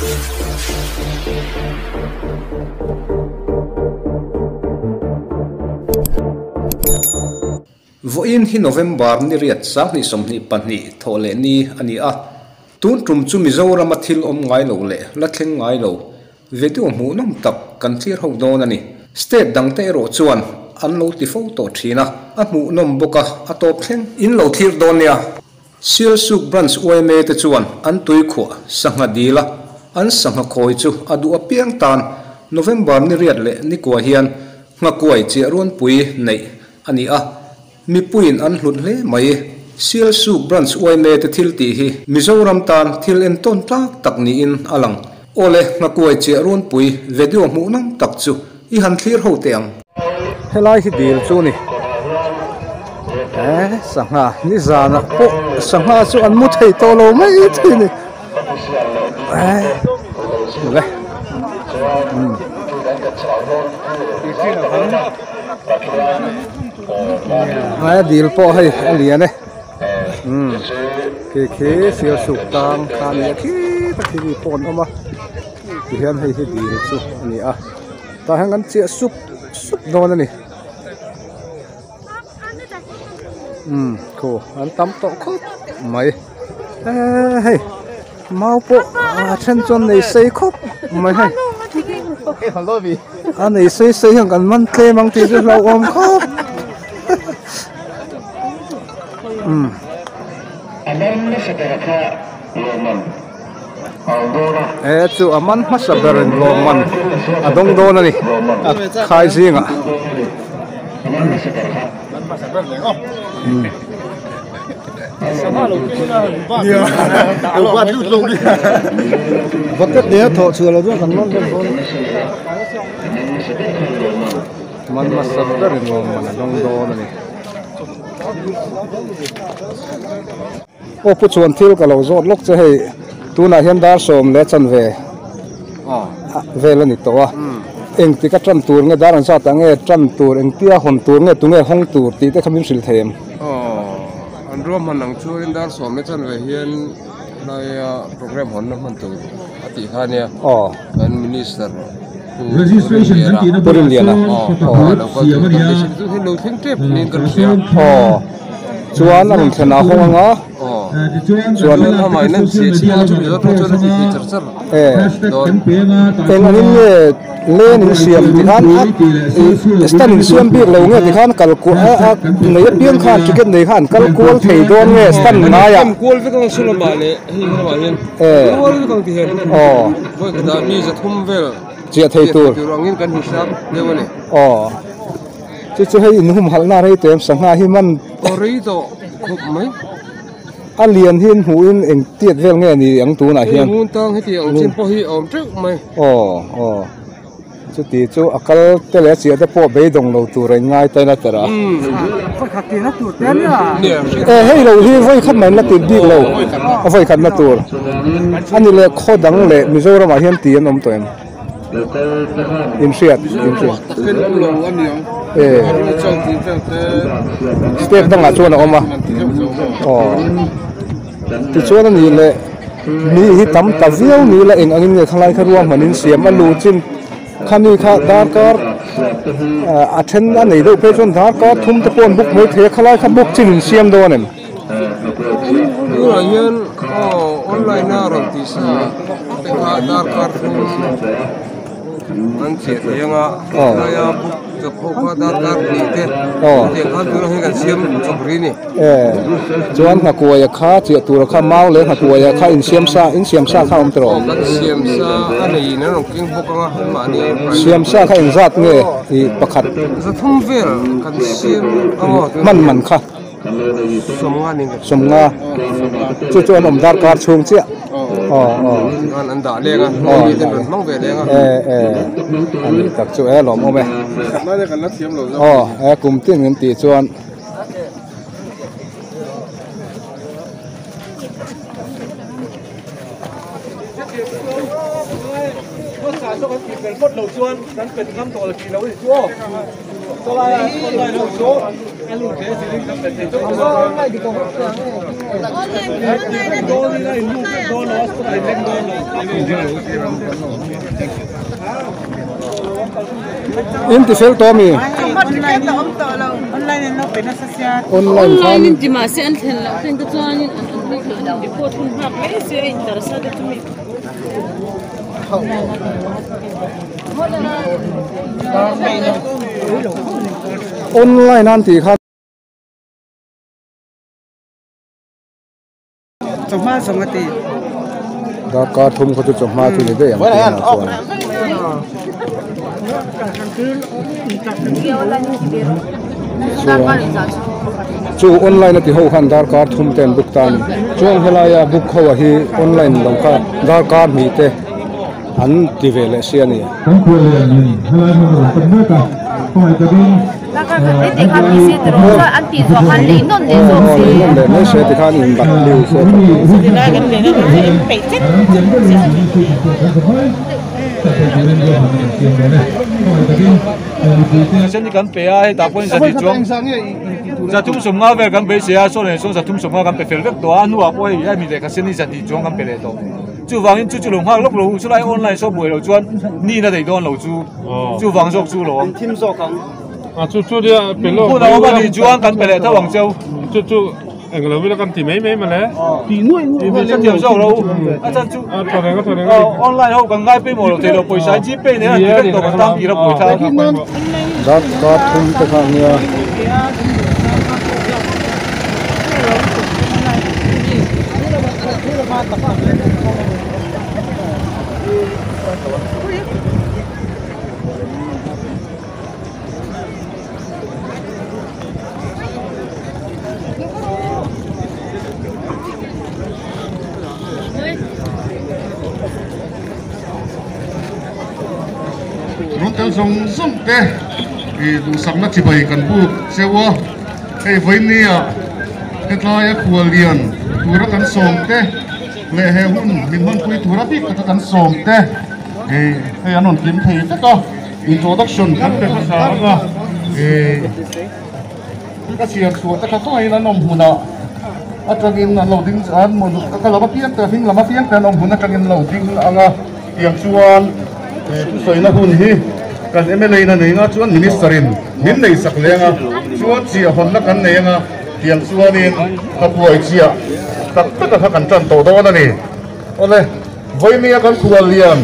Voin hi November ni riat sang ni som ni pani thole ni ani a tun trum chu Mizoram athil om ngai lo le la thleng ngai lo vetu mu nom tak kan thlir ho don ani state dang te ro chuan an lo ti photo thina a mu nom boka a top thleng in lo thlir don nia sil suk branch oime te chuan an tui kho sanga dila an sanga khoi chu adu a piang tan November ni riat le ni kwa hian nga kuai che ron pui nei ani a mi puin an hlut hle mai sil suk branch oime te thil ti hi Mizoram tan thil en ton tak tak ni in alang ole nga kuai che ron pui video mu nam tak chu I han thlir ho teang helai hi dil chu ni sangha ni zana po sangha chu an mu thei to lo mai thi ni le ai dil po hai aliane ke sil suk tang khan ya khi ta khi pon oma hian hei hi dil chu ani a ta hangan che sup don ani ko an tam to kho mai hei mau po chen chon nei sei khop mai hai hello vi an nei sei hang kan man tle mang ti chu lo om khop chu aman masaberin loman adong don ani khai zinga bucket dia tho chula jo kan non den bon man masaberin loman adong don ani pu chuan thil ka lo zot lok che hei tuna hian dar som le chan ve ve la ni to a eng ti ka tran tur nge dar an sa ta nge tran tur eng tia hon tur nge tu nge hong tur ti te khamin sil them an rom han nang chu in dar som le chan ve hian lai program hon na man tu ati khania an minister registration kan ti na purin liana lo ko tu hin lo thing trip nin kan sia chuan an thena honga chuan na mai nan si chu zo to chu ti char char eng anin le nin siam ti khan stan siam bi lo nge ti khan kal ku nei piang khan ticket nei khan kal kol thei don nge stan na ya kol ve kang sula ba le hi ma hian kol ve kang ti hen voi ka da mi za thum vel chia thei tur rangin kan hisab lewani chu hei in hum halna rei tem sangha hi man rei to khop mai alian hin hu in eng tiat vel nge ni ang tu na hian mun tang heti ang chin po hi om trek mai chu ti chu akal te le chia te po be dong lo tu rai ngai tai na tara voi khat ti na tur ten ya hei lo hi voi khat mai na ti dik lo voi khat na tur ani le kho dang le Mizoram a hian ti an om toem in siat step dang a chuan a oma ti chuan ani le mi hi tam ta viau ni la eng angin nge khalai kharuam manin siam alu chin khani kha dar kar a then an nei do pe chon dar kar thum te pon buk moi the khalai kha buk chin siam do anem hian online na ram ti sa te kha dar kar thum an che yenga ya to phoka dar kar ni te te kha du hi kan siam chobri ni chuan na ko ya kha che tur kha mau le na ko ya kha in siam sa kha om tro kan siam sa ani na rong king boka ma ni siam sa kha in zat nge I pakhat za thum vel kan siam man kha somnga chu chuan om dar kar chung che an da lenga ni den mang ve lenga an tak chu lom ome na le kan na siam lo kum tin ngam ti chuan cho con kịpเป็นคนเหล่าชวนนั้นเป็นคำต่อละกี่เราได้ชั่วตัวอะไรคนไรเราชั่วอันลูกเสียสิ่งที่เป็นเจ้าของไม่ดีกว่า in ti fel to mi online in ti ma se an thlen la thlen ka chuan in an di ko thun hak mai se interested to me online an ti kha choma somati da ka thum ko chu choma tu ni de yang chu online ti ho khan dar card thum ten book tan chuang helaya book ho hi online lo kha dar card mi te an ti vele sia ni kan ko le ni hala mo kan ma ka ko ai ta din la ka ka te kha mi se tro ka an ti zo kan le non le zo se le ne se ti khan in bat liu se la kan le na pe te sen kan pe ai ta pon sa di chuang za tum som nga ver kan pe sia so le so za tum som nga kan pe fel vek to anu a poi ai mi de ka sen ni sa di chuang kan pe le to chu wang in chu chu long ha lok lo chu lai online so boi lo chuan ni na dei don lo chu wang sok chu lo tim so kang chu dia pelo ko na ma di chuang kan pe le ta wang cheu chu anh lo biết con thì mấy mà lẽ thì nuôi rất nhiều rau đâu anh chân chú online hậu càng ngay bên một thì là buổi sáng chỉ bên này là chỉ cần tăng thì là buổi sáng dat ka thum te kha nia Rốt sông sông té thì đủ sắm nó chỉ bày cần bu xe qua cái với nia cái lai khua liền đủ nó cần sông té lệ hè hun mình muốn quay đủ nó biết cái cần sông té cái anh nói kiếm thấy tất cả introduction kan pe sa nga ka siam su ta ka to ina nom huna atagin na loading an mo ka lama pian ta hing lama pian ta nom huna kangin loading anga tiang chuan tu soina hun hi kan MLA na nei nga chuan ministerin min nei sak lenga chuan chi hon na kan nei nga tiang chuanin ka puai chia tak tak ka kan tan to do na ni ole voimia kan khualian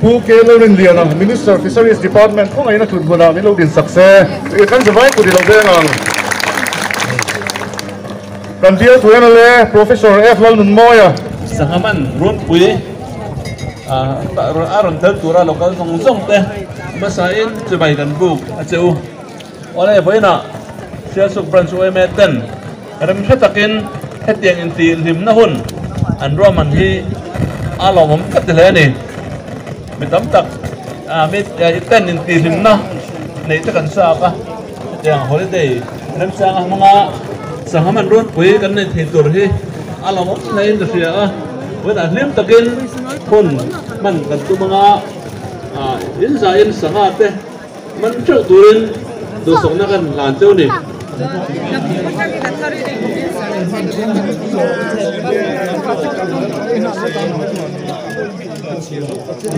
Who came in the Minister of Fisheries Department? Kung ay natutmuna, nilo din sakse. Kan sabay ko dilo bengang. Kan dia tu yang le Profesor F. Lalun Moya. Sangaman run pui. Aron tel tura lokal song teh. Masain sebaik dan buk. Aceu. Oleh boyna. Saya subransu emeten. Adam setakin hetiang inti lim nahun. Androman hi alomam katilani. Mitam tak, mit iten inti limna, na ito kan sa ka, yang holiday, nam sa mga sangaman ron, pwede kan na hiturhi, alam mo na yun siya wala lim takin pun man kan tu mga insain sangate, man siya turin, dosok na kan lantaw ni.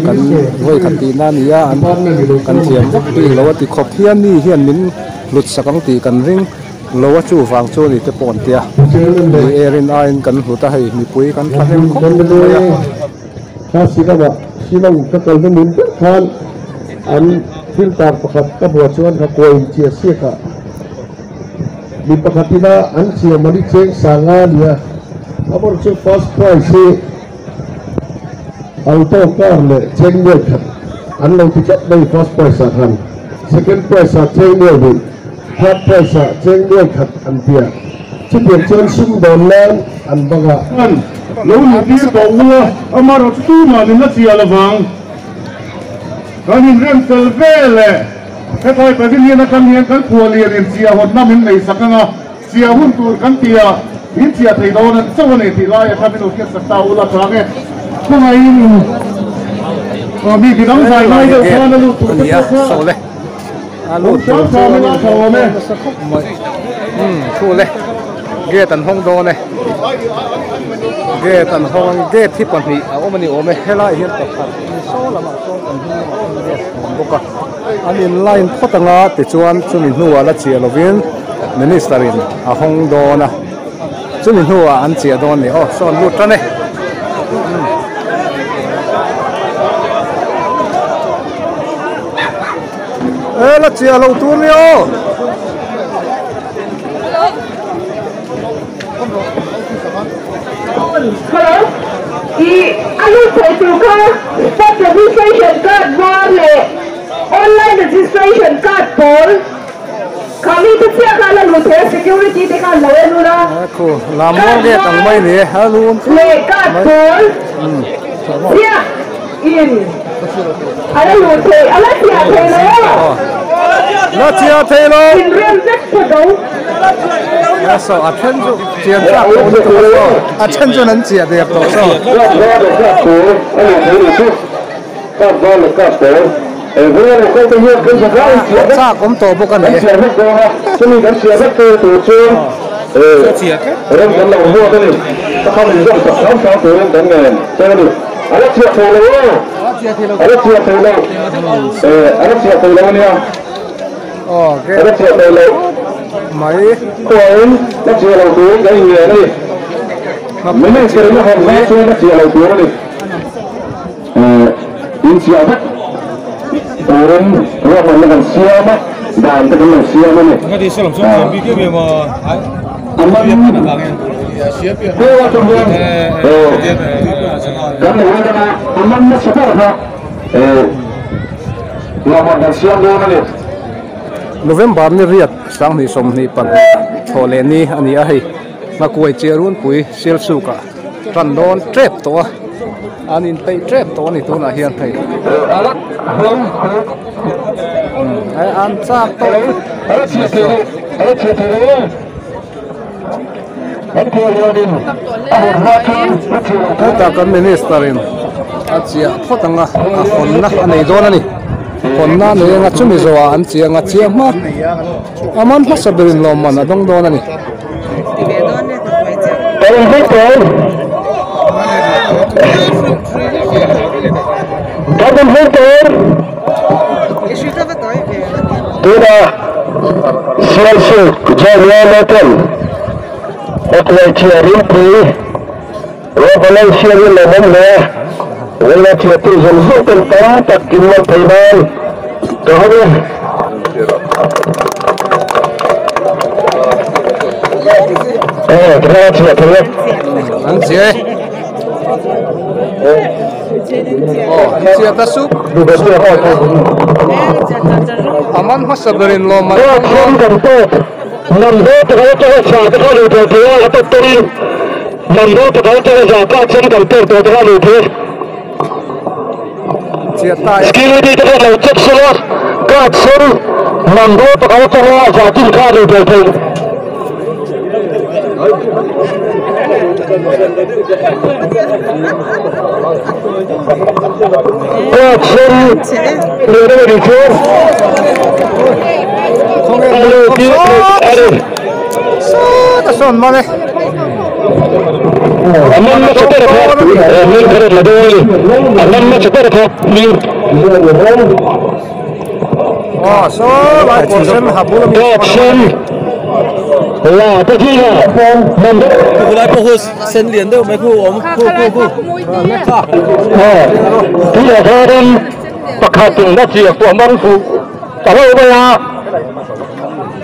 kan voi kan ti na ni ya an kan thiam ti lo ti khop hian ni hian min lut sakang ti kan ring lo chu wang chu ni te pon tia ni erin ain kan huta hei mi pui kan thanem khop ya Ka sila ba silang ka kalmin kan an filter pakhat ka buat chuan ka koin chia sia ka di pakatina an sia mali cheng sanga dia abor chu first prize auto car le cheng le khat an lo ticket dai first prize han second prize cheng le bi third prize cheng le khat an tia chi pian chen sim don lan an baga an lo ni ti to wa amaro tu ma ni na sia la wang kan in rem tel vele cái thôi bởi vì như là căn hiện căn của liền liền chia hồn năm hình này sắc nga chia hun tur căn tia hin chia thầy đó nên sau này thì lại tham mình kia sắc tàu là thằng ấy không ai mi cái đóng dài mai được sao nó lụt tụt ya so le lụt sao sao nó thầu mẹ thu le gate an hong do ne gate an hong gate thi pan hi a omani ome helai hian pakhat so lama so kan hi boka anin line photanga ti chuan chumin hnuwa la chia lovin ministerin a hong do na chumin hnuwa an chia don ni oh so lut ta ne la chia lo tu ni o hello alu sai tu ka start registration card wale online registration card por kami tu sia kala lu the security te kan lawe lu na ko lammo ge tang mai ni halun le card por sia in ala lu the ala sia the lo la chia the lo in real next to go so a chen ju chia ra ko ni to so a chen ju nan chia de to so cha kom to bo kan ne chumi kan chia rất to to chu chia cái ren kan lo mua cái này ta không mình dùng tập sáu sáu từ ren ngàn cho đi ala chia to lo ala chia to lo ala chia to lo nha ala chia to lo mấy quên nó chia đầu túi cái gì này mấy người chơi nó không biết chơi nó chia đầu túi nó đi in chia hết orang orang dengan siapa dan dengan siapa ni nggak di salam salam bikin memang aman siapa ya dewa tuhan kan ada aman siapa ha orang dengan siapa ni November ni riat sang ni som ni pan thole ni ani a hei na kuai cherun pui sel suka randon trap to anin pei trap to ni tu na hian thei ai an chak to ta kan ministerin achia photanga a honna anei don ani honna ne nga chumi zowa an chia ma aman pasaberin lomman adong don ani Kadang hunter, tidak selesai jalan metal. Oke, ciarin pun, orang ciarin lemon le, orang ciarin zelzul tentang tak kimat Thailand. Kau terlihat. Anjir. Siapa sup? Aman hasaberin lomman. Nando terkait saat kalau dia atau teri, nando terkait zakat jangan terkait itu. Skill ini terkait cek semua, kat sen, nando terkait zakat kalau dia. Action, leader report. Son mane. Aman macam apa? Mil kerja ladoi. Aman macam apa? Mil. Oh, so like person habul. Action. Là tất nhiên là mình cũng lại bao sen liền đâu mấy khu ống khu thì là gia đình bậc hạt từng đã chia của mong phụ cả lâu bây giờ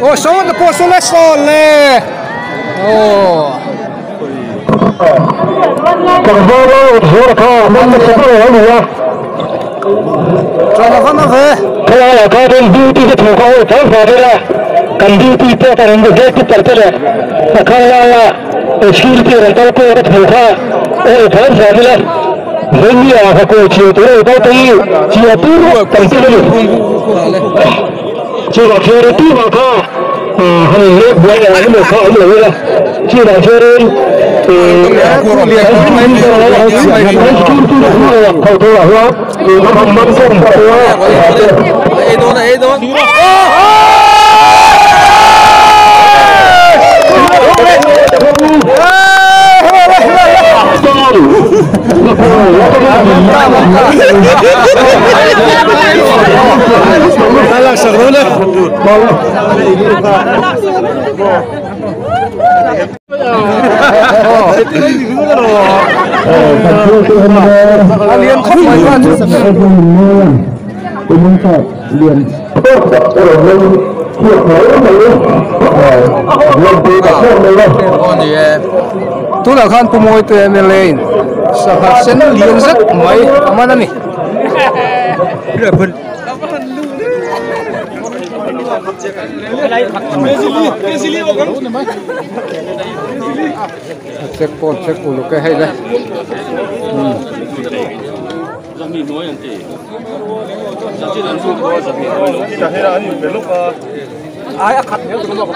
Oh, so the person let's all le. Oh. Còn vô lâu rồi cả mình sẽ có rồi nữa. Cho nó vẫn về. Thế là gia đình duty cái thủ khẩu chẳng phải đây là cần duty cho ta đến cái cái tập đấy. Kalau là skill thì là tao có cái thủ khẩu chẳng phải đây là Venía a coche, todo todo si a tu tranquilo. Si la quiere tú acá, le voy a darle acá, le voy a. Si la quiere Alien không phải là liền tu là khan pumoi tu em lên sa hạt sen liền rất mấy mà nè check ulu cái hay đấy ai khát nhớ tụi nó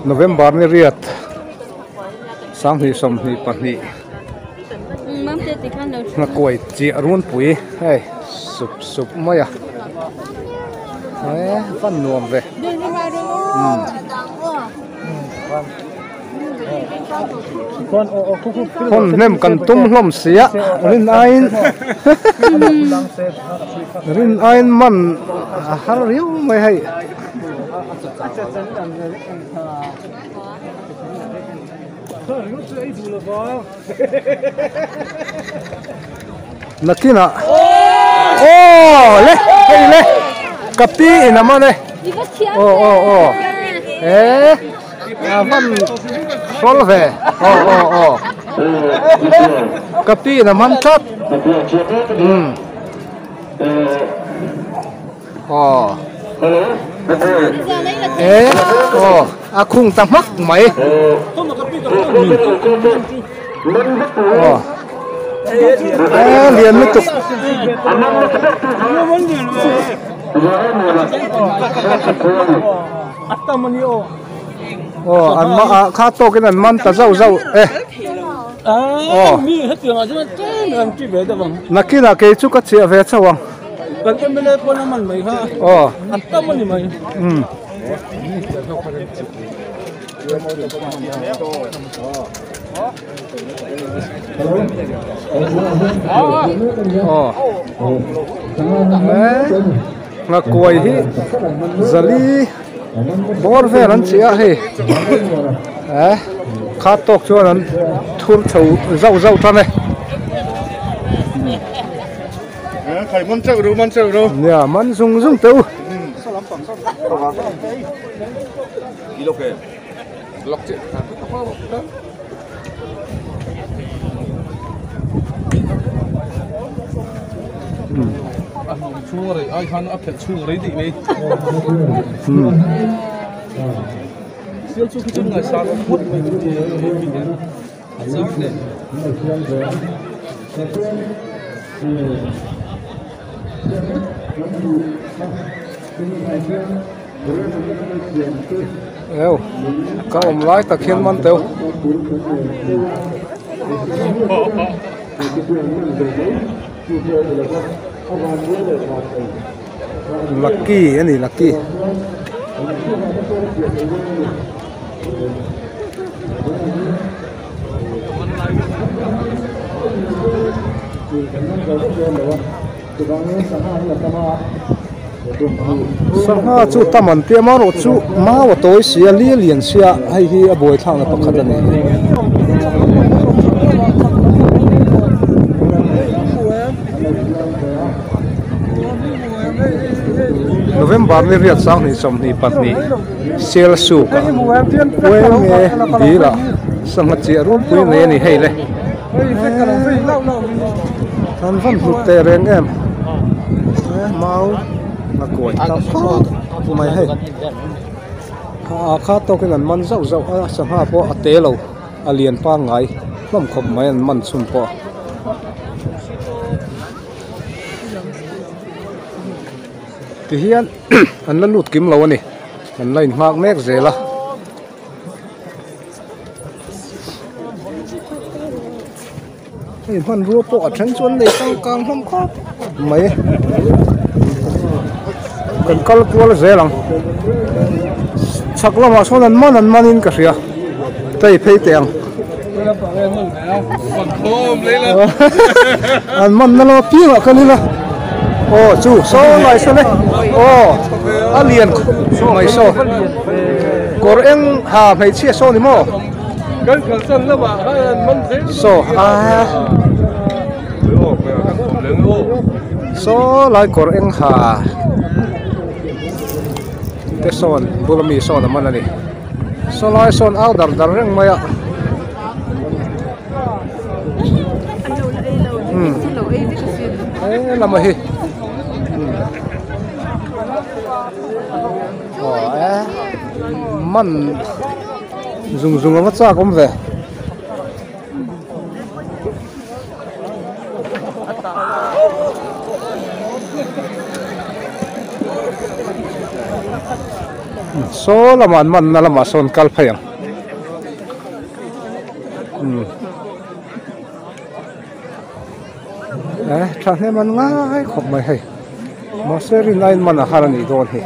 November ni riat sang hi som ni pani na koi chi run pui hey sup maya fan nuam ve con nem kan tum hlom sia rin ain man har riu mai hay nakina le hey le kapi inamane van solve kapi naman chat akung tamak mai liền mới tục anh mà khá to cái này man ta dâu mi hết tiền rồi chứ làm chi về đâu bằng nãy kia là cái chút cái chuyện về sao bằng cái bên đây con nó mày ha anh tâm mình mày ngà quay hi zali bor ve lan chia hi khá tóc cho lan thun chầu rau ta này khải món chậu đâu nhà món dùng teu chua rồi ai khăn ấp thật chua đấy thì đi siêu chua cái chân người sao nó hút mình thì sao này eo các ông lái ta khiên man teu lucky anh lucky sanga chu taman te ma ro chu ma wa toy sia lian sia hai hi a boi thang na pakhat ani November ni riat sang ni som ni patni sel su ka we nge dila sanga chi rum pui ne ni hei le han van hu te reng em mau na koi ta mai hai kha to cái ngân man zau zau a sang ha po a te lo a lian pa ngai lam khop mai an man sun po ti hian an la lut kim lo ani an lain mak mek zela hey man ru po a than chuan nei tang kang hom khop mai kan kal kwal zelang chakla ma son an man in ka ria tai phei teng an man na lo pi ma kan la ô chú số lại số này ô alien mày số cor em hà mày chia số đi mò số số lại cor em hà thế son bula mi son mà này số lại son áo dar dar reng mày ạ làm gì man dùng nó cha cũng về số là man là mà son cal phải thằng này man ngay không mày hay mà sẽ đi ngay man là haran đi đâu thế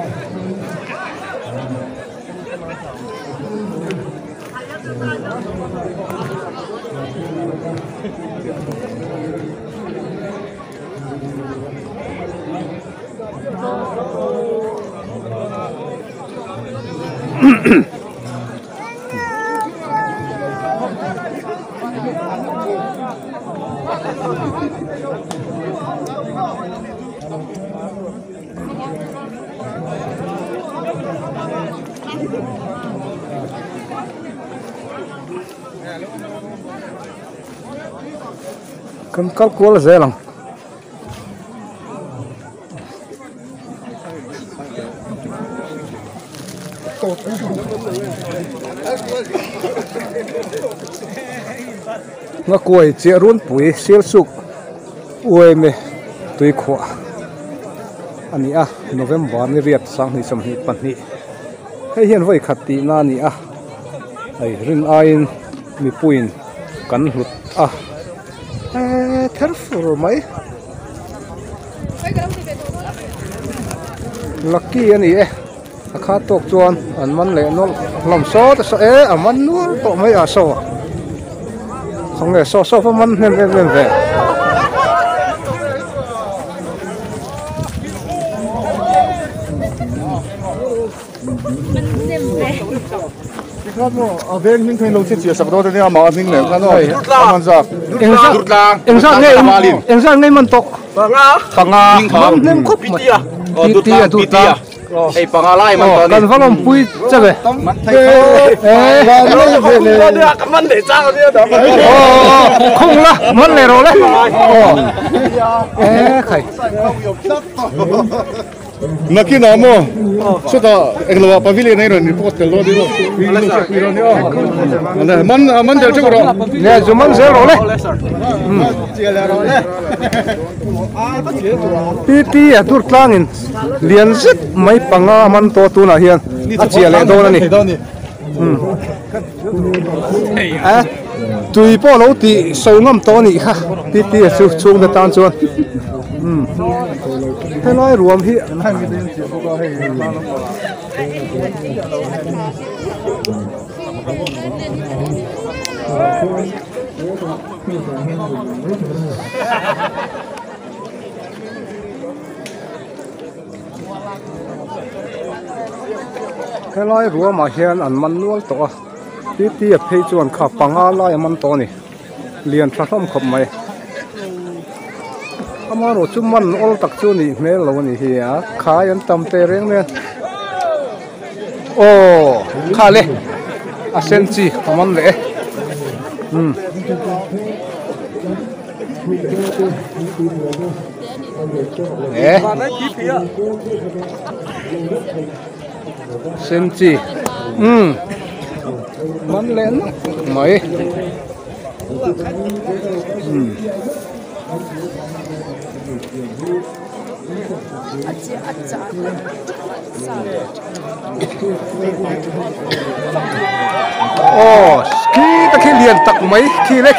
kan kalkul zelang nga koi che run pui sel suk oi me tui khwa ani a November ni riat sang ni sam hi pan ni hei hian voi khati na ni a ai rin ain mi puin kan hlut a therfur mai lucky ani e akha tok chuan an man le nol lam so ta so e aman nur to mai a so không nghe so fa man nem ve ở bên những thầy lâu chết chia sắp đó thì mà mình lại cái rồi ăn giặc em sang ngay mình tộc panga nem khop tia ei pangalai man to kan valom pui chabe man để sao đi đó không la man le ro le khai naki na mo so ta eklo pavilion nei ron report tel lo di lo man del chego ro ne zuman zero le pi atur tlangin lian zit mai panga man to tu na hian a chia le do na ni tui po lo ti so ngam to ni kha pi chu chung da tan chuan thế nói ruộng hi thế nói ruộng mà hiền ăn mặn nuôi to tí tí thấy chuan khắp panga lai mặn to ni liền phát hôm khom mày amaro chuman ol tak chu ni mel lo ni hi a khai an tam te reng ne o khale a sen chi aman le Sen chi man len mai ski ta khi liền tắc mấy khi lấy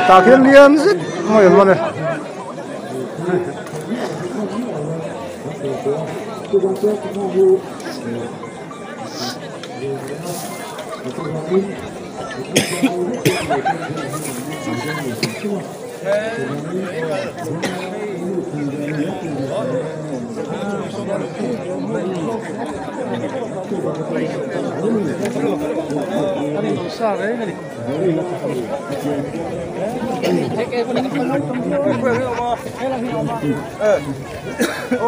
ta khi liền rất ngồi luôn này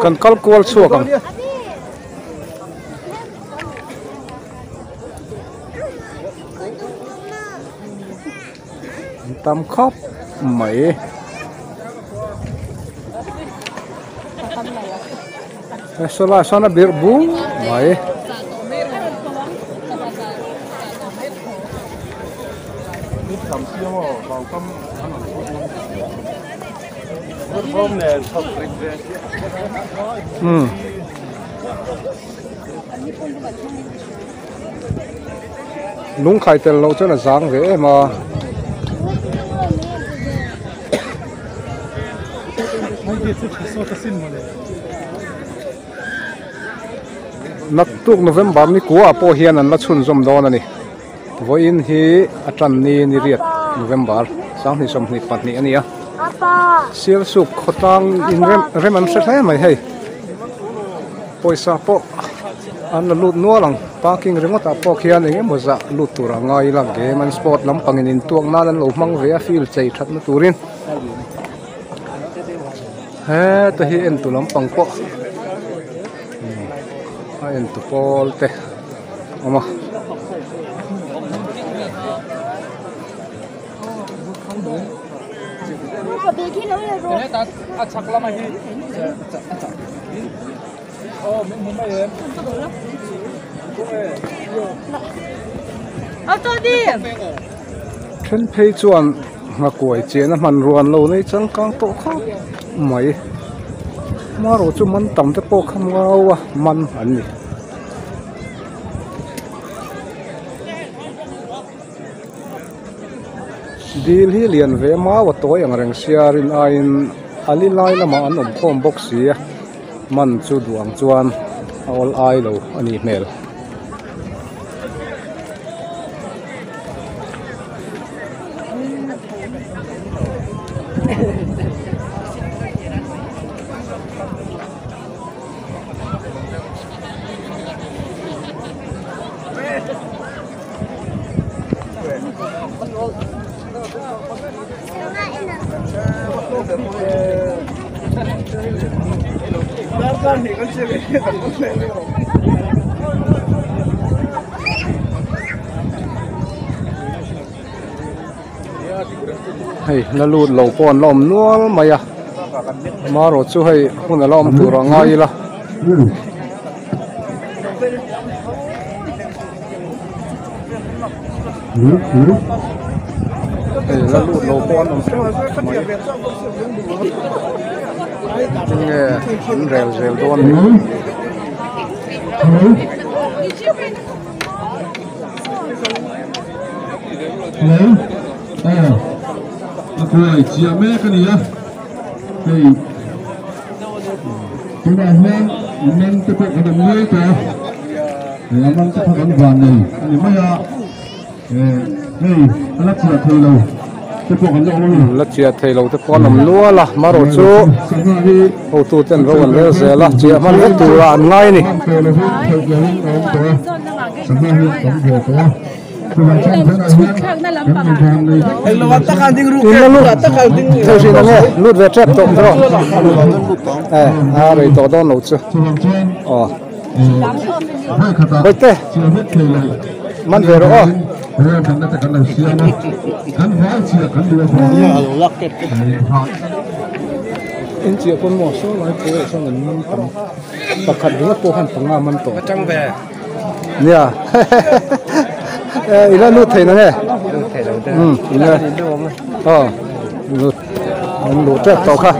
cần call call suộc không tam khóc mấy Sola sana bir bu mấy nung khai tel lâu cho là giang vậy mà nát tuộc November ni cua po hiền anh lát chun zoom đó nè voi in hi atran ni riết November sáng thì som ni pat ni anh ya siêu suk khotang in rem anh sẽ thấy mày hay poisa po anh là lụt nuo lang parking remote po hiền anh em moza lụt tu ra ngay là game man sport lam pangin in tuộc na lan lo mang về field chạy thắt na turin he to hi en tu lam pang po en tu pol te ama cái ta chắc lắm anh mình mới em tôi đi trên page chuan ngà quẩy chế nó mặn ruộng lâu này chẳng càng tổ khác mấy mà rồi chúng mình tầm tới bộ không ngao à mặn anh đi hi liền về má và tối ang reng siarin ain ali lai lama an khom box sia man chu duang chuan all ai lo ani mel hey na lut lo pon lom nual maya ma ro chu hey hun lom tu ra ngai la hey na lut lo pon lom nghe rèo rèo don rồi chia mẹ cái gì á thì chúng ta nên tiếp tục cái đường lối cả để anh tiếp tục cái vàng này anh mới à đây lát chia thầy lâu tiếp tục cái lâu lát chia thầy lâu tiếp con nằm lúa là mà rồi chú ô tô tên rồi còn lẽ sẽ lát chia mà lát từ là ngay nè theo gì nghe lút về trap tổng rồi rồi tổ đón nấu chưa bây giờ mình về rồi Rồi thằng nó cái đầu xia nó hắn hóa xia hắn đưa vào lắc cái anh chị con mỏ số lại cô ấy xong rồi mình tầm tập khẩn rất cô hắn tầm mình tổ trăng về nha ý là lút thầy nó nghe nè lút trẹp tàu khác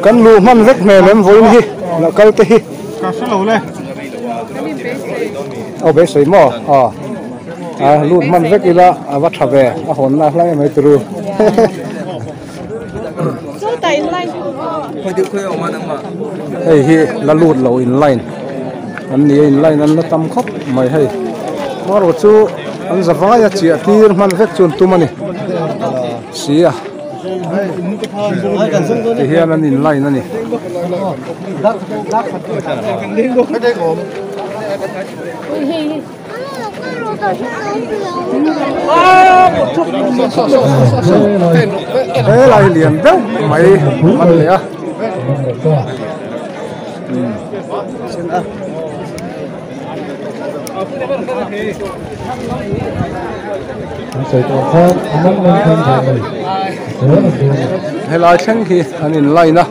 căn lù man vết mềm em vui đi là câu tê cả số lầu lên bé sấy mỏ lút man vết đi là vắt thà về hồn là lấy mấy từ hey hi la lut lo in line an ni in line an na tam khop mai hey ma ro chu an zawaya chi atir man vek chun tumani sia te hian an in line ani lại liền đó mày ăn lẹ hay lại xem khi anh in lại na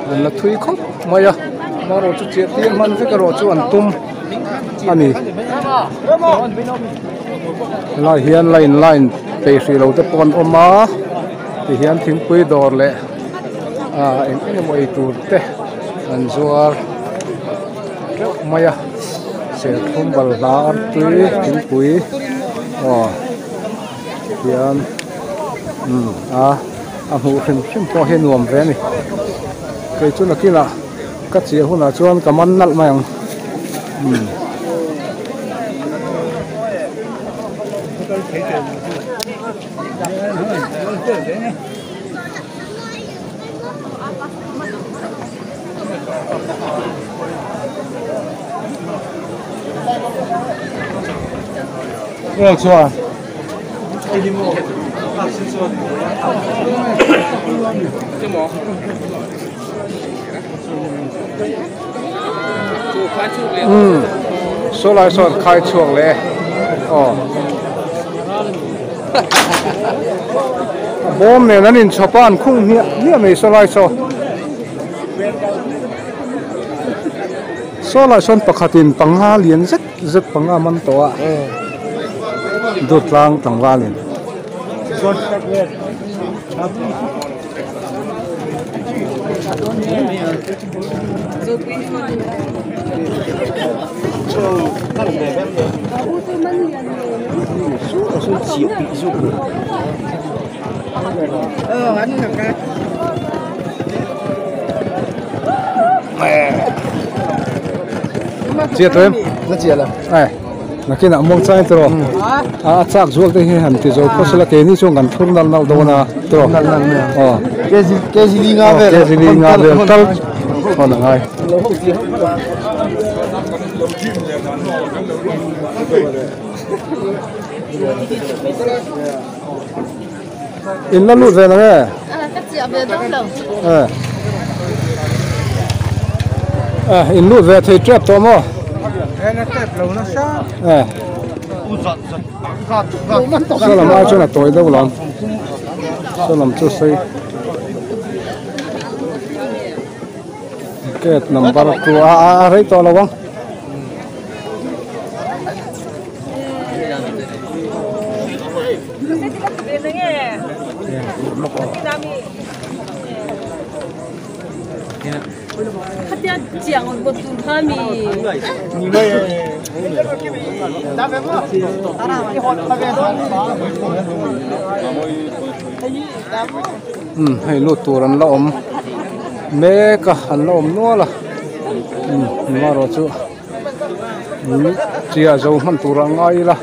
anh là thui không mày à mà rồi chút chuyện tiền mình phải cái rồi chút ăn tum anh lại hiện line line pe si lo te pon oma ti hian thing pui dor le en moi tur te an zuar maya se thum bal dar tui thing pui hian hu hrim po he nuam ve ni ke chu na kila ka chi huna chuan kaman nal mayang Được rồi. Số lại số khai chuộc lệ. Bom này nó nhìn chụp ăn không nhẹ mấy số lại số lại son pakhatin pangha lian rất pangha man to a dut lang tangwa lin chia tụi em nó chia là này là cái nào mong trái rồi chắc rồi thì hẳn thì rồi có là cái này xong gần thôn nào nào đâu na rồi cái gì đi ngã về tal còn là ngay in nó lụt về nó nghe in lụt về thì trap to mà sao làm ai cho là tối đâu làm sao làm cho xây cái number của đấy to là không hay lụt tuột ăn lộm mẹ cả ăn lộm nữa là mà rồi chứ chia dầu mình tuột ăn ngay là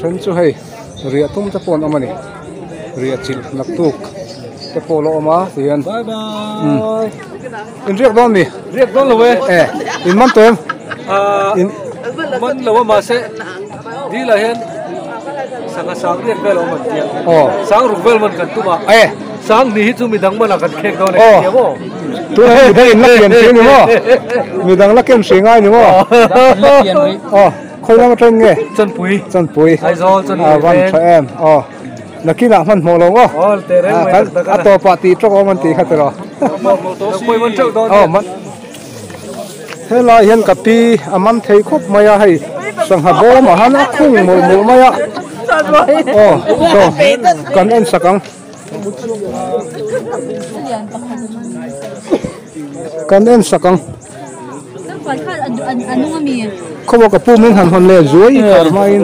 chân chú hay riết tung cho pon ông này riết chịu nặc tuột cho polo mà thì anh bye bye in riết đón đi riết đón là về in mắm tôm in mắm là mà sẽ đi là hen sáng riết về là mình tiền sáng rục về mình cần tu mà sáng đi chú mình đăng mà là cần kẹt đó này kia bộ tôi thấy đây là kiện xí nữa mà mình đang là kiện xí ngay nữa mà khôi lắm trên nghe chân bùi văn cho em là khi nào mình mua luôn á cái tổ party cho ông mình tí khác rồi thế là hiện cặp đi mình thấy khúc mày hay sang hà bố mà hắn khung mồi mày còn em sắc không còn em sắc không không có cặp mình hẳn hòn lệ dưới cả mai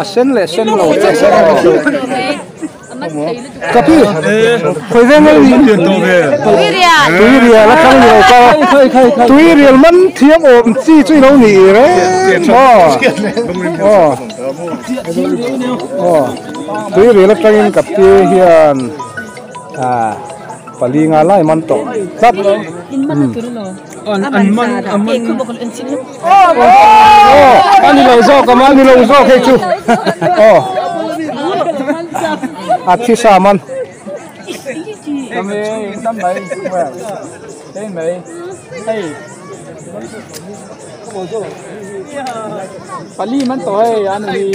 sen lệ cặp đi khơi ra ngay túi rìa là không nhiều co túi rìa mình thiếp ôm chi chui lâu nỉ đấy túi rìa là trong cặp đi hiền pali nga lai man to tap ani lo zo ka man ni lo zo ke chu athi sa man kami tam bai tên mày hey pali man to hey ani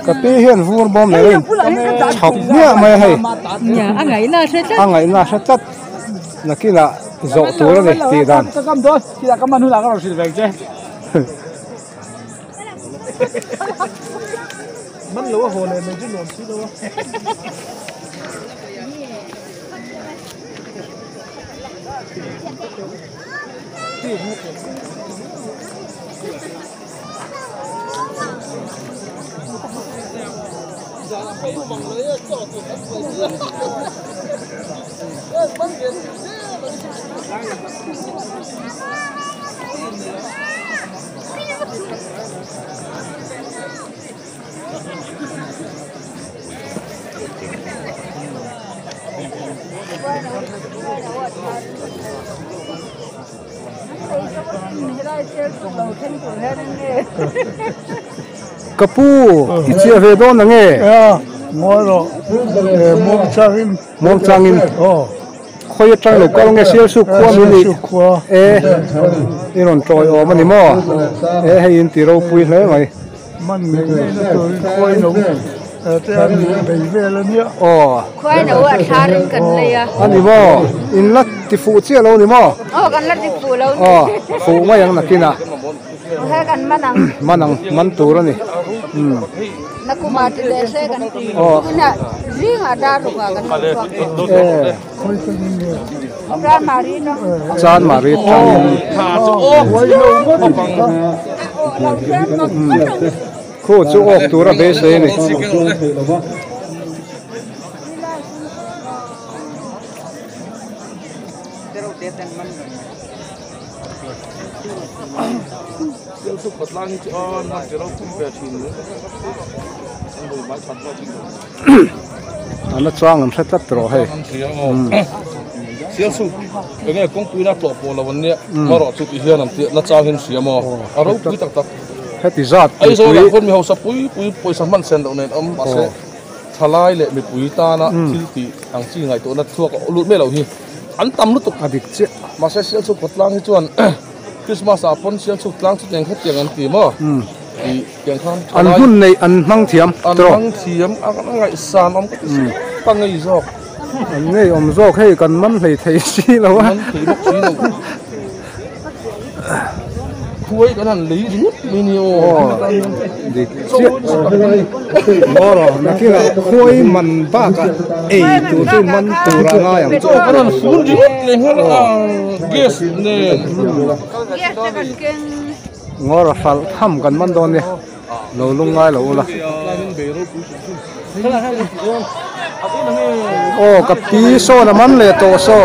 ka pe hian vur bom ne chok nia mai hay angai na sa tat nakila zo tu ra ne ti dan ka kam do ki da kam manu la ka ro si ve che man lo ho le me ju nom si lo kapu ichia ve don nge moro mom changin khoi tang lo kal nge sia su khwa mi iron troi o mani mo hay in ti ro pui hle mai man me to khoi no te an be ve la nia khoi no a tharin kan le ya ani mo in lat ti fu chia lo ni mo kan lat ti fu lo fu ma yang nakina he kan man tu ro ni nakumati de se kan na ringa da ru ga kan ran mari no chan mari khu chu ok tu ra be se ni su patlang chi on ma jero kum pe thin ne an boi ba chat ba chi ana chuang am set tro he sial su enge kong puina to po la wan ne maro chu ti hian am ti na chang hin siamo aro pui tak tak heti zat ai zo la kon mi ho sa pui poisa man sen do nen am ase thalai le mi pui ta na thil ti ang chi ngai to na thuak lu me lo hi an tam lu tuk adik che ma se sial su patlang hi chuan Christmas apon sial su tlang chu teng khat tiang an ti mo ti tiang khan an hun nei an mang thiam tro mang thiam a ngai sam am ka pangai zok an nei om zok hei kan man hlei thei si lo a khuai kan han lei rinut mini o di che moro nakila khuai man ba ka ei tu tu man tu ra nga yang cho kan han sun rinut le hal gas ne ngora sal tham kan man don ni lo lungai lo la kapi so na man le to so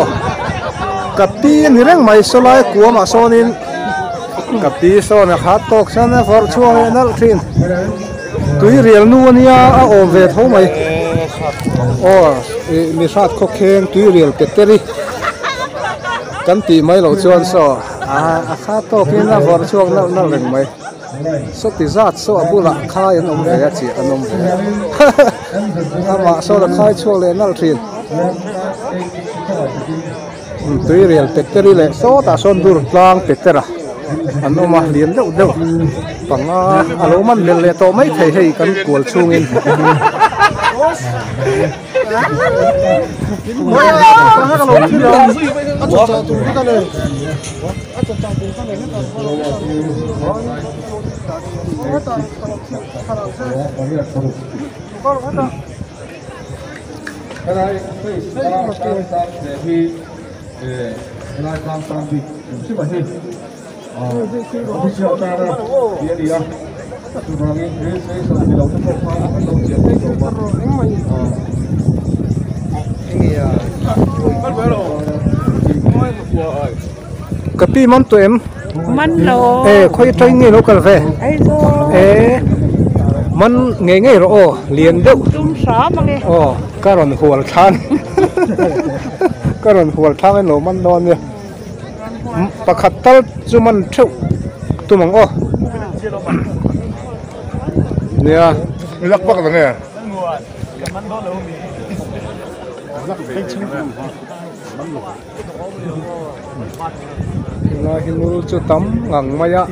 kapi ni reng mai so lai ku ma so nin kapi so na khat tok san for chuang nal thin tui riel nu ania a om ve tho mai mi sat kho khen tui riel peteri kan ti mai lo chuan so kha to kin na vor chuak na leng mai so ti zat so abula khai an om ve chi an om ve ama so da khai chuak le nal thin tui real petteri le so ta son dur tlang pettera an oma lian deuh deuh panga alo man mel le to mai thei hei kan kual chungin Kapi man tu em man lo khoi trai nge local ve man nge ro lian deuh tum sa ma nge karon hual than karon hual thang en lo man don ne pakhat tal chuman theu tumang nia lak pak nge la hinul chu tam ngang maya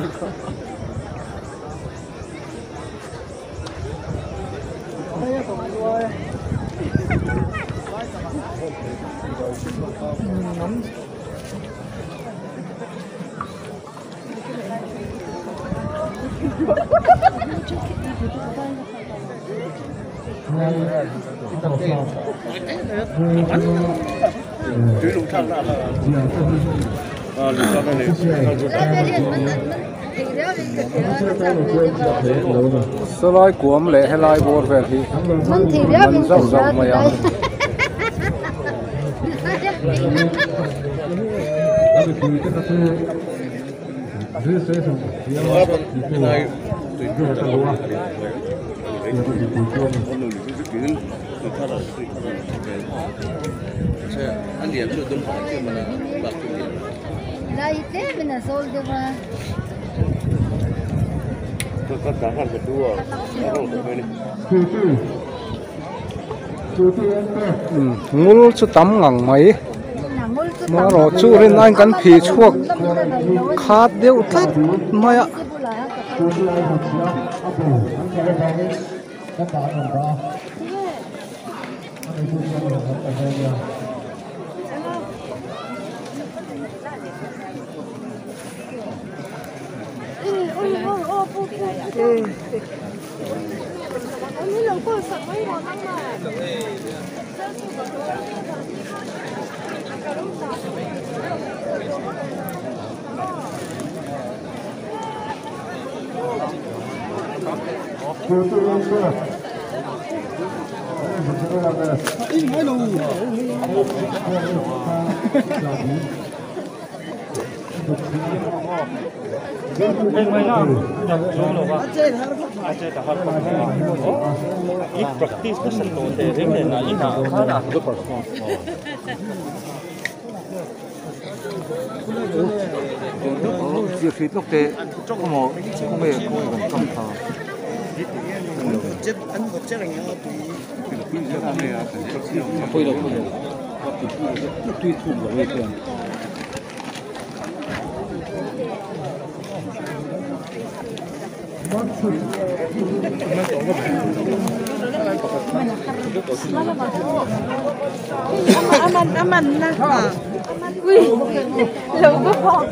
Salai kuam le helai bor ve hi man zau zau maya ngul chu tam ngang mai ma ro chu rin anh kan phi chuak khat deuh tlat maya aman na ui lâu quá phò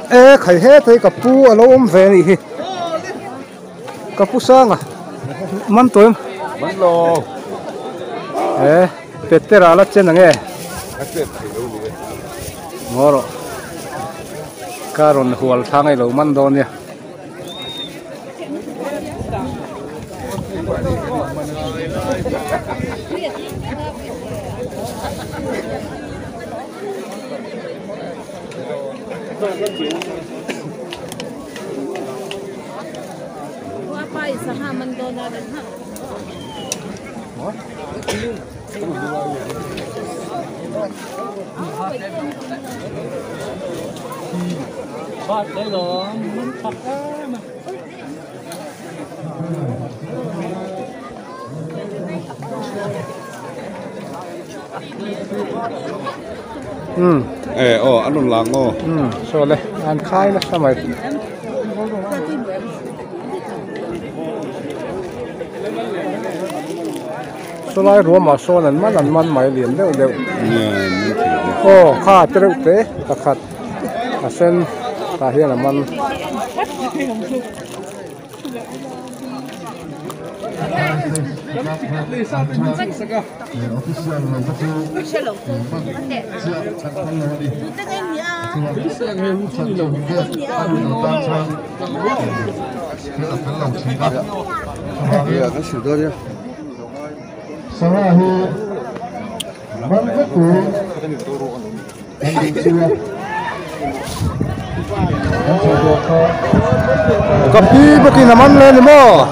ê khai he thấy kapu alo om ve ni hi kapu sang à man toim man lo petera la chen nge ngoro karon hual thangai lo man don ya Apa isa ha man do na dan ha. Phát đấy rồi, thật mà. anh luôn làm ngô. Rồi đây, ăn khai nó sao mày? Số lại rùa mà số này ăn mày liền đều đều. Khá trâu thế, ta khát, sen, ta hiện là ăn. Kopi bukti naman lên mo.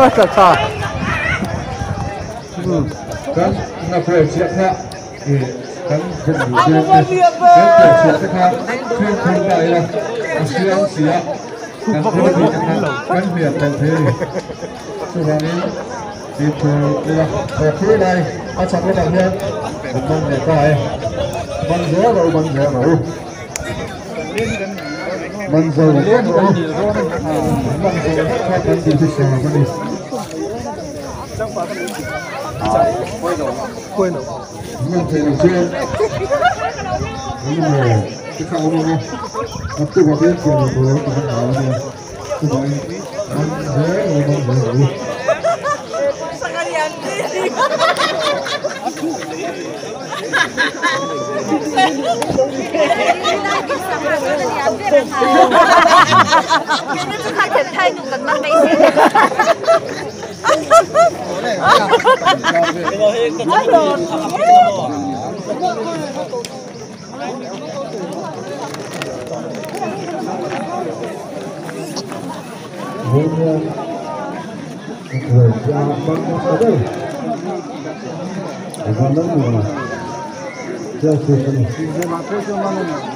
Hahaha. Kan na presiak na kan kemudian presiak na kan baik asian siap kan biar tahu sebenarnya itu ya tapi này acak cái này nha mình để coi bằng giá rồi mình dầu rồi mình các anh chị biết sao cái này quên rồi mình thì mình chưa cái khâu này nó tự vào biết chuyện của các bạn này các bạn dễ rồi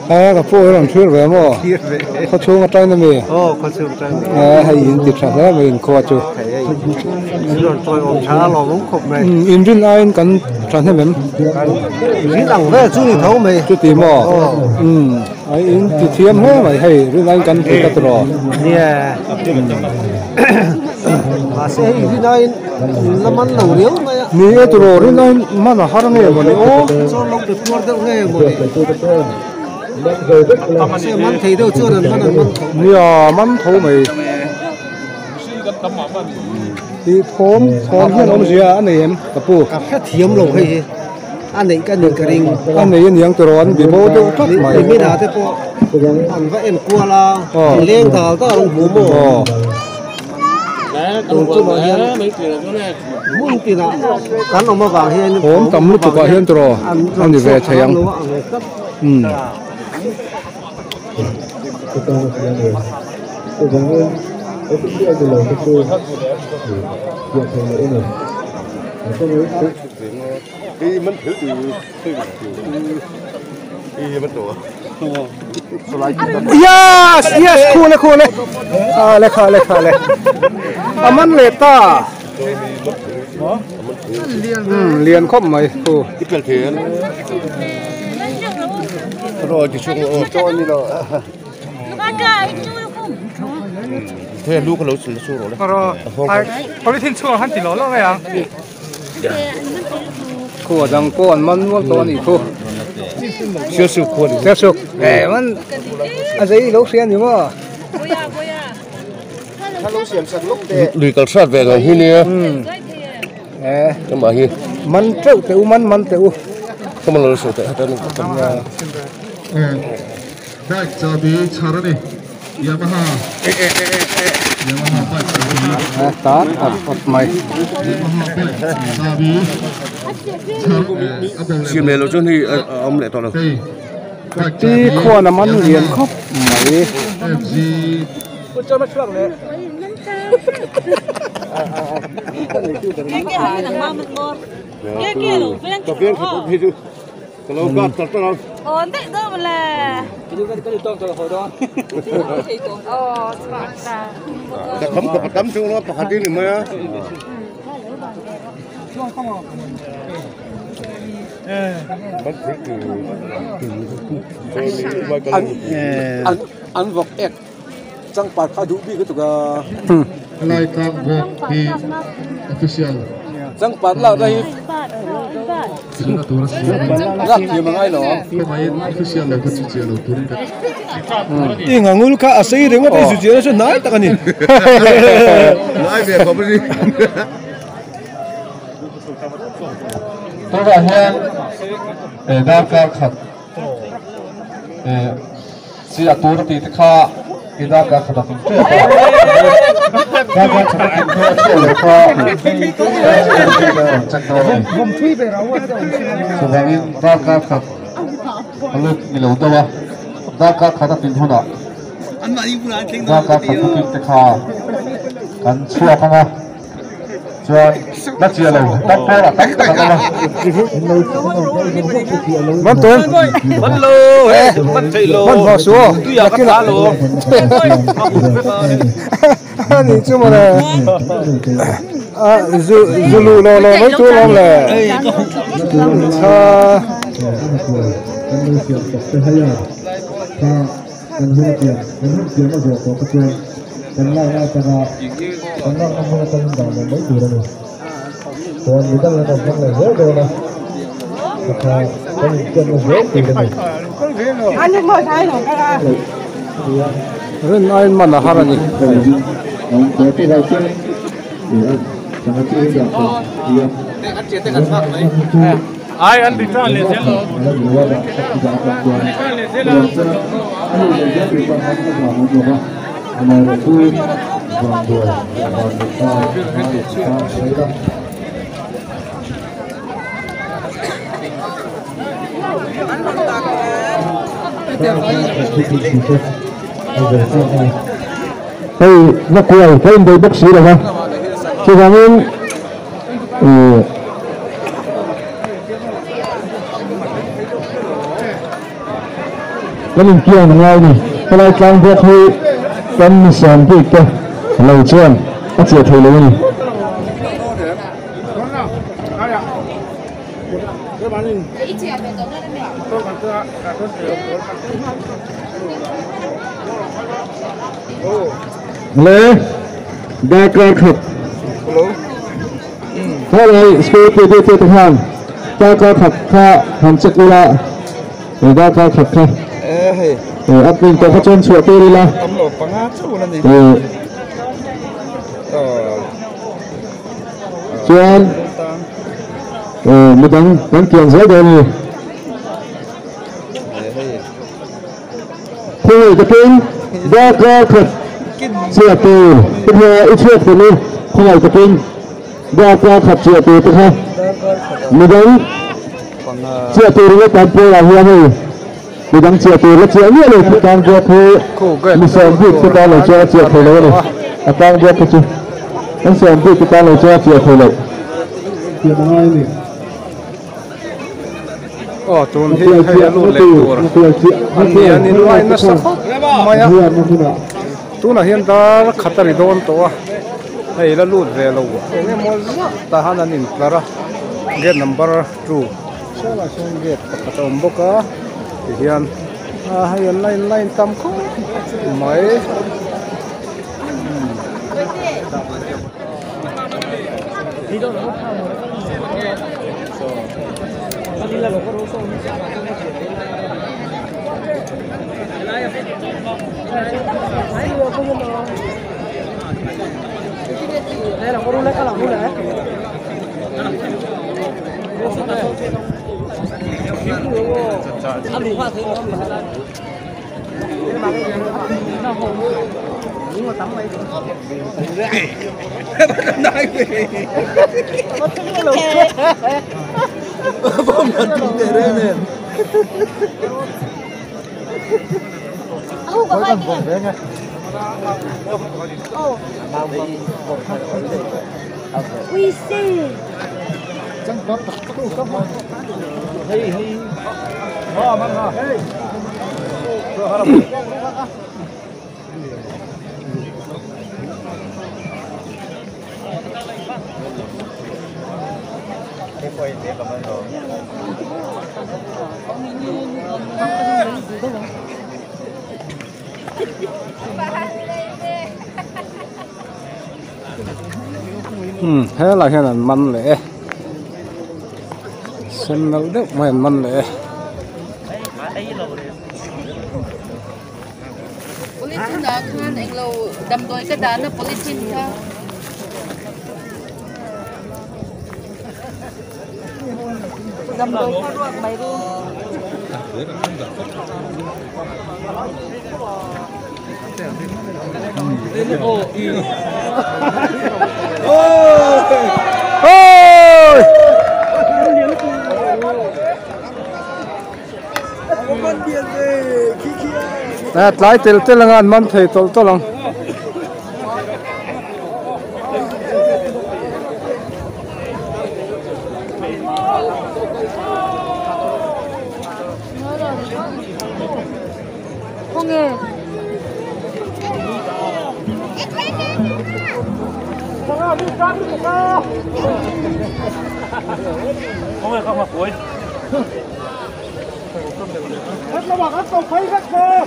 Cái phố làm chuyện về mà, có chỗ mà trái này có chỗ trái hay in tiệt sản đó mình coi chỗ. Rồi tôi ôm chả lò cũng khục này. In trên ai cần sản thế mình. In đằng về chú đi thấu mày. Chú tìm mà. Ai in tiệt thiêm hết mày hay trên ai cần tiệt tất rồi. Yeah. Mà sẽ in ai làm ăn lâu nhiều mày. Nè tụi rồi trên ai mà nó hara nghe mà nè. Cho lâu được mua được nghe mà. Sẽ mắm thấy đâu chưa là mắm. Nè mắm thấu mày. Thì thốn hiện ông gì anh này em cặp bu. Cặp thiếm lâu hay. Anh này cái đường cái anh này những từ rồi bị bố đâu chắc mày. Mình đã thế po. Anh vậy em qua là liên thảo ta ông bố mồ. Tụi mà hiện mấy tiền là này. Muốn tiền là cán ông mà vào hiện. Ổn tầm lúc tụi hiện rồi. Anh đi về chạy ăn. Yes, cool. Lekha. Aman leta. Liền khóc mày, cô. Cái tiền rồi chỉ chung cho như đó. Thế lúc nó xuống rồi. Có tin chung hắn chỉ nó vậy à? Cô rằng cô ăn mắm muốn to này cô. Chưa sụp cô. Chưa sụp. Man, anh ấy lúc xuyên đúng không? Lùi cầu sát về rồi hi nè. Cái mà hi. Man trâu tiểu man tiểu. Không mà nó sụp tại hết rồi. Đây cho bị chả đi. Yamaha. Tát mày. Xin mẹ lo cho thì ông lại to đâu. tí khoa nằm ăn liền khóc mấy cái hai là mà mình ngon cái rồi viên cái lâu gạt tất cả ổn đấy đâu mà là cái to cho hồi đó cắm chung nó phát đi liền mà ăn vọc ẹt chẳng phải khai đủ bi cái tụi này các vọc thì official chẳng phải là đây rất nhiều mà ngay đó official là cái chuyện là tôi đấy đi ngang ngul cả xây đến cái gì chuyện nó nói ta cái này nói về có gì tôi là hen để đa các khát chỉ là tôi thì khá cái đa các khát thì đa các khát thì tôi sẽ lấy qua chắc đâu không phi về đâu so vậy đa các khát lúc mình lâu đâu đa các khát thì thôi đó đa các khát thì khá cần xua không à cho đất chia lâu tóc to là tách cả đó mất tuần mất lô mất chạy lô mất vào số tuy là cái lá lôนี่จุมาเลยZulu lo mấy chú lo là Kan lai na taka kan lang na mga tan da mo mai tira ni to ni dang na dang na zo do na taka kan kan na zo tira ni anh mo sai no ka ren ai mana harani ông có cái đầu tiên cho nó chơi được ai ăn thịt ra liền thế rồi mà tôi còn đuổi còn được sao thấy đâu hey nó quay thấy đây bác sĩ rồi không cho rằng cái linh kia là ngay này cái này càng việc hơi cần xem cái cái lâu chuyện bắt chuyện thôi luôn này lê đa cơ khập thế này speed đi tới hàng đa cơ khập kha hàng chất là đa cơ khập kha áp mình có chân chuột đi là chuột một đống tiền dễ đây này thôi cái pin đa cơ khập chia từ tức là ít chuột của mình không phải cái pin đa cơ khập chia từ tức là một đống chia từ với toàn bộ là như này vì đang chia từ lớp chia nhiều rồi đang việc thì mình xem việc chúng ta là cho chia thời lượng này đang việc cái gì đang xem việc chúng ta là cho chia thời lượng chia bằng ai này chôn thì hay luôn lên anh nhìn lại nó sắp mày à tu là hiện ta khát rồi đón to hay là luôn về lâu nghe mồi ta hắn anh nhìn ra gate number 2 sao là xong gate bắt đầu bốc á thì hiện hiện line tâm không mấy ăn đủ hoa thế nhưng mà tắm mấy nói về bom nhận cái đấy nè Ui xì. Thế là hiện là mặn lệ xem nấu nước mày mặn lệ Politin đã khăn anh lâu đâm đôi cái đá nó politin ha. Đâm đôi cái ruột mày luôn. nè lái tel tel là ngàn mặn thầy to lòng Không nghe. Không phải không mặc cuối. Hết nó bảo hết tổng phấy hết cơ.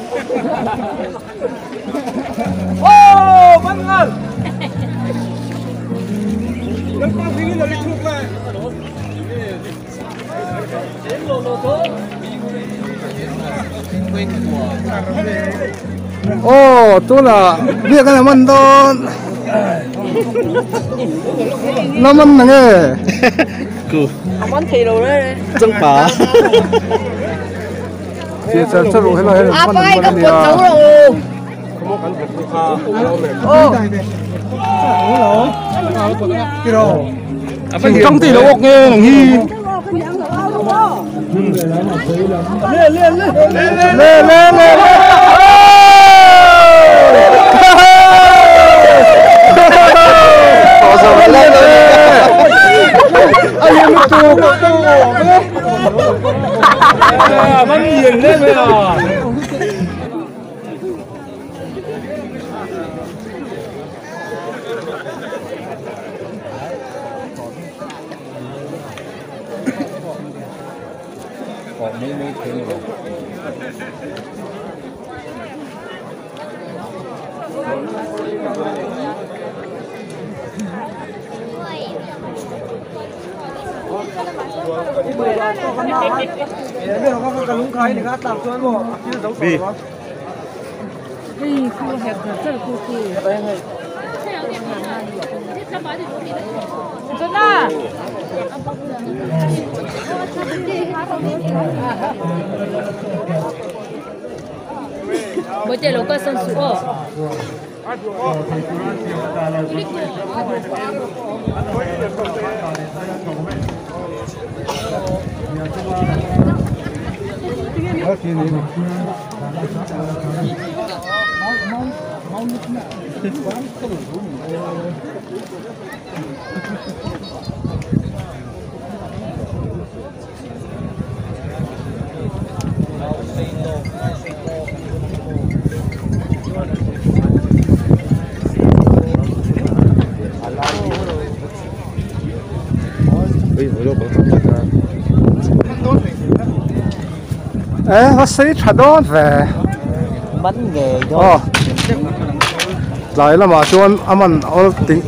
Ô, bắn ngon. Lần sau khi là đi chụp lại. ô tôi là việc cái mặn đó nó mặn này nghe Món thì đồ đấy. chân bả thì sẽ rồi hết rồi À phải gặp quần xấu rồi. trong tỷ lộc nghe là nghi lên anh em tụ Bắn hiền lên bây giờ. Ui, khu hẹp rất là khu. Rất là. Bữa chơi lâu có sân sủa. có xí thật đó về bánh nghề đó lại là mà chuan aman ở tỉnh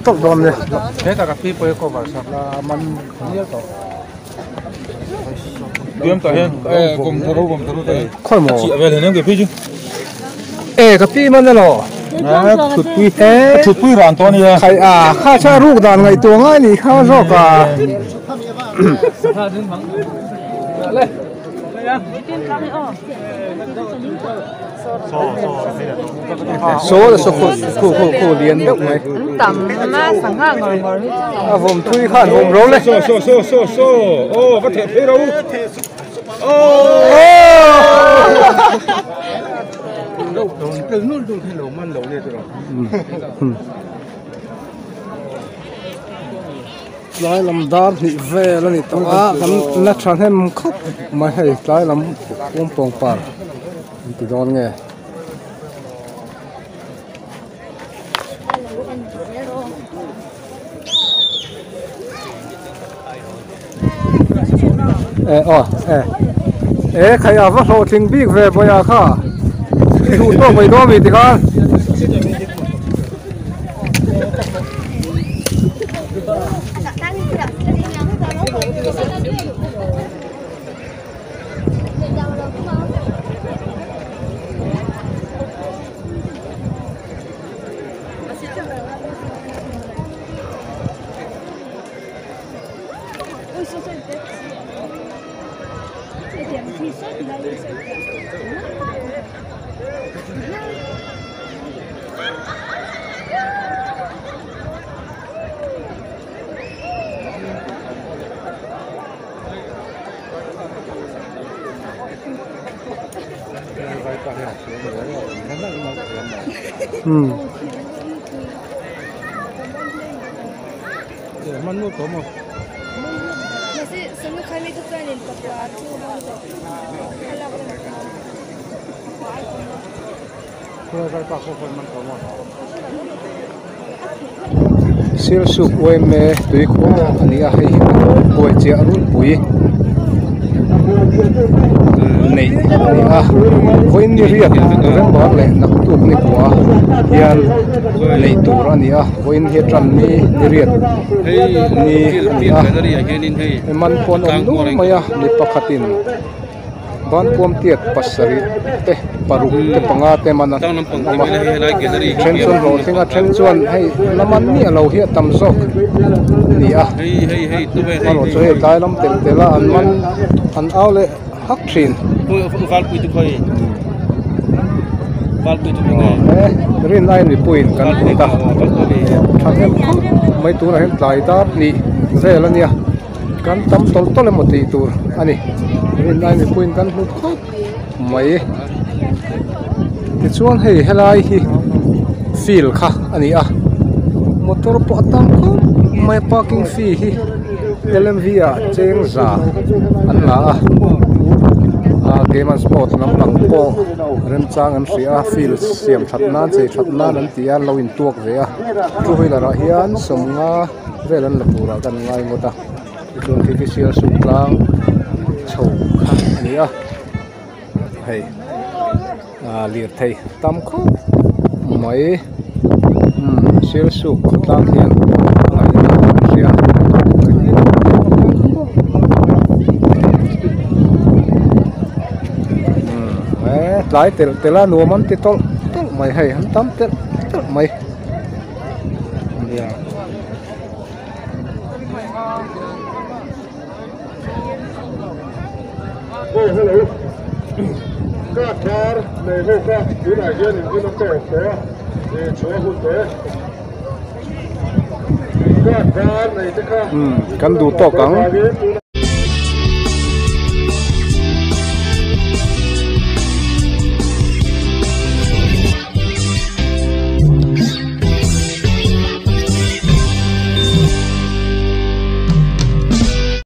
tốc đòn này thế cả phi bơi có vào sập là man nhiều to điểm tới hen gồm thấu đây khỏi mồ chị về thì những cái phi chứ cái phi man đó lo thụt phi ràn to này khai khai cha ruk đàn ngày tuồng ai nỉ khai rõ cả số là số khổ liền được mày Tầm mà sáng hàng ngồi vùng thui khan vùng râu lên số ô có thể thấy đâu Từ nút từ cái lỗ man lỗ này rồi. Lại làm đar nị về là nị tao làm nát tràn hem khóc mà hay lại làm uống bông par thì đón nghe khai à vắt hồ thình big về bây giờ khá thu to mấy đó mình thì con Man nuốt có mà. Masih semua kami tu kan ini pakar tu sil sup oi me tui ko ani a hei boi che arun pui nei ani a voin ni riak ren bar le nak tu ni kwa hian nei tur ani a voin he tran ni riat ni ani a man pon om nu maya ni pakhatin ban pom tiat pasari te paruk te panga te mana trenson ro thinga trenson hei laman ni alo hi tam zok ni a alo cho he tai lam tel tela an man an aule hak thin val pui tu khoi val pui tu ngai rin ai ni puin kan ta thanem mai tu ra hen tlai ta ni zel ania kan tam tol tol mo ti tur ani rin ai ni puin kan hu khop mai ti chuan hei helai hi feel kha ani a motor po tam ko mai parking fee hi LMV a cheng za an la a game and sport nam lang po ren chang an ria feel siam thatna che thatna an tia lo in tuak ve a two wheeler a hian somnga velan la pura kan ngai ngota chuan ki sial suklang chho kha ani a hei lir thei tam kho mai sial suk khotlang hian ria lại tela nuaman ti tol mai hay han tam tel mai ya hello các car này vô các thứ này kia thì nó kẹt thế để chúa hút thế các car này thế kan du to kang